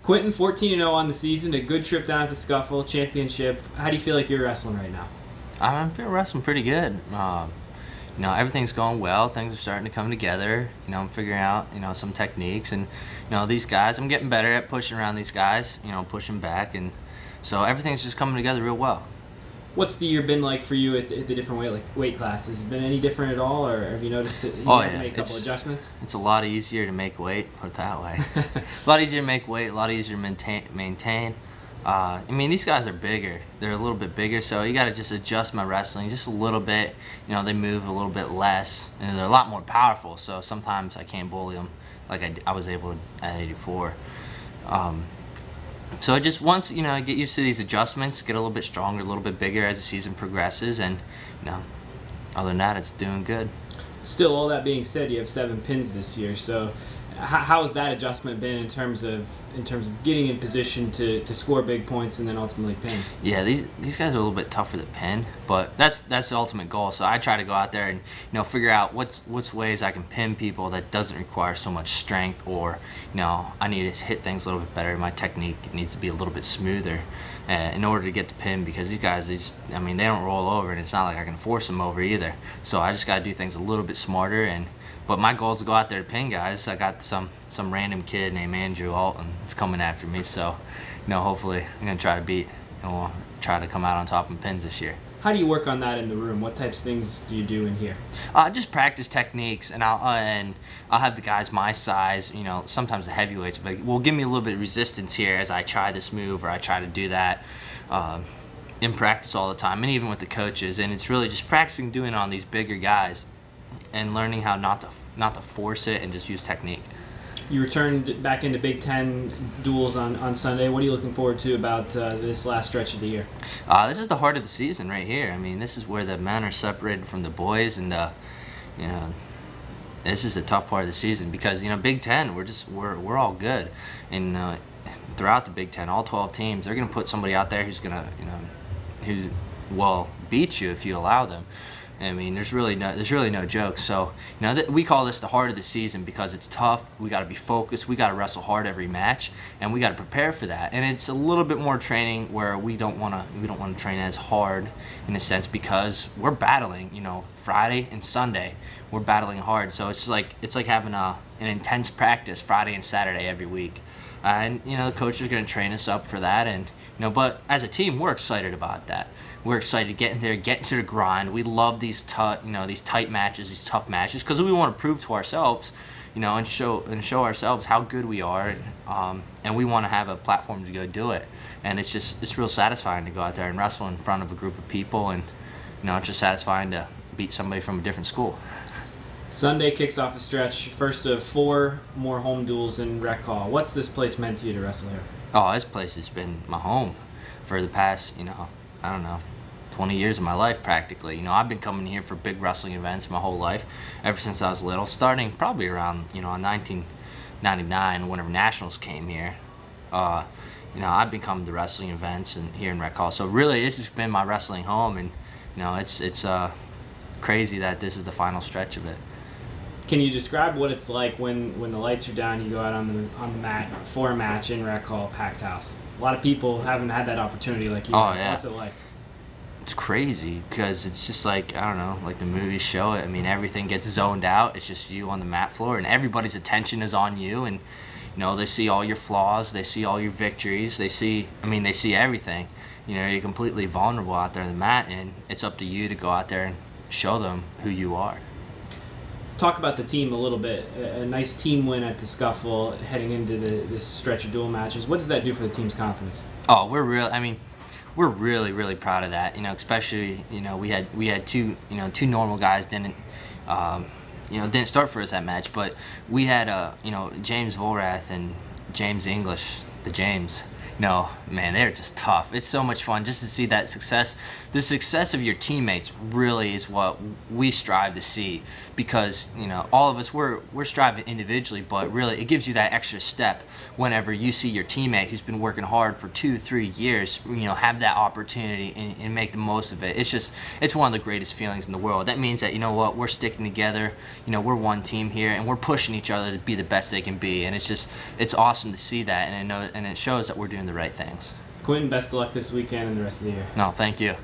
Quentin, 14-0 on the season, a good trip down at the Scuffle Championship. How do you feel like you're wrestling right now? I'm feeling wrestling pretty good. Everything's going well. Things are starting to come together. I'm figuring out, some techniques, and these guys. I'm getting better at pushing around these guys. Pushing back, and so everything's just coming together real well. What's the year been like for you at the different weight classes? Has it been any different at all, or have you noticed that you have to make a couple adjustments? It's a lot easier to make weight, put it that way. A lot easier to make weight, a lot easier to maintain. These guys are bigger. They're a little bit bigger, so you got to just adjust my wrestling just a little bit. They move a little bit less, and they're a lot more powerful, so sometimes I can't bully them like I was able at 84. So just once, get used to these adjustments, get a little bit stronger, a little bit bigger as the season progresses, and, other than that, it's doing good. Still, all that being said, you have 7 pins this year, so how has that adjustment been in terms of getting in position to score big points and then ultimately pins? Yeah, these guys are a little bit tougher to pin, but that's the ultimate goal. So I try to go out there and figure out what's ways I can pin people that doesn't require so much strength, or I need to hit things a little bit better. My technique needs to be a little bit smoother in order to get the pin, because these guys, they don't roll over, and it's not like I can force them over either. So I just got to do things a little bit smarter. But my goal is to go out there to pin guys. I got some random kid named Andrew Alton that's coming after me, so hopefully I'm gonna try to beat, and we'll try to come out on top in pins this year. How do you work on that in the room? What types of things do you do in here? Just practice techniques, and I'll have the guys my size, sometimes the heavyweights, but will give me a little bit of resistance here as I try this move or I try to do that in practice all the time, and even with the coaches. And it's really just practicing doing it on these bigger guys and learning how not to force it and just use technique. You returned back into Big Ten duels on Sunday. What are you looking forward to about this last stretch of the year? This is the heart of the season right here. This is where the men are separated from the boys, and this is the tough part of the season, because Big Ten, we're all good, and throughout the Big Ten, all 12 teams, they're gonna put somebody out there who's gonna who will beat you if you allow them. There's really no joke. So we call this the heart of the season because it's tough. We got to be focused. We got to wrestle hard every match, and we got to prepare for that. And it's a little bit more training where we don't want to train as hard in a sense, because we're battling. Friday and Sunday we're battling hard. So it's like having an intense practice Friday and Saturday every week. And the coach is going to train us up for that, and but as a team, we're excited about that. We're excited to get in there, get into the grind. We love these tight matches, these tough matches, because we want to prove to ourselves, and show ourselves how good we are, and we want to have a platform to go do it. And it's real satisfying to go out there and wrestle in front of a group of people, and it's just satisfying to beat somebody from a different school. Sunday kicks off a stretch, first of 4 more home duels in Rec Hall. What's this place meant to you to wrestle here? Oh, this place has been my home for the past, I don't know, 20 years of my life practically. I've been coming here for big wrestling events my whole life, ever since I was little, starting probably around, 1999, whenever Nationals came here. I've been coming to wrestling events here in Rec Hall. So really, this has been my wrestling home, and it's crazy that this is the final stretch of it. Can you describe what it's like when the lights are down, you go out on the mat for a match in Rec Hall, packed house? A lot of people haven't had that opportunity like you. Oh, yeah. What's it like? It's crazy, because it's just like, I don't know, like the movies show it. Everything gets zoned out. It's just you on the mat floor, and everybody's attention is on you, and they see all your flaws, they see all your victories, they see everything. You're completely vulnerable out there on the mat, and it's up to you to go out there and show them who you are. Talk about the team a little bit. A nice team win at the Scuffle, heading into this stretch of dual matches. What does that do for the team's confidence? Oh, we're really proud of that. Especially we had two normal guys didn't start for us that match, but we had James Volrath and James English, the James. No, man, they're just tough. It's so much fun just to see that success. The success of your teammates really is what we strive to see, because all of us we're striving individually, but really it gives you that extra step whenever you see your teammate who's been working hard for 2-3 years, have that opportunity and make the most of it. It's one of the greatest feelings in the world. That means that we're sticking together. We're one team here, and we're pushing each other to be the best they can be, and it's awesome to see that, and it shows that we're doing the right things. Quentin, best of luck this weekend and the rest of the year. No, thank you.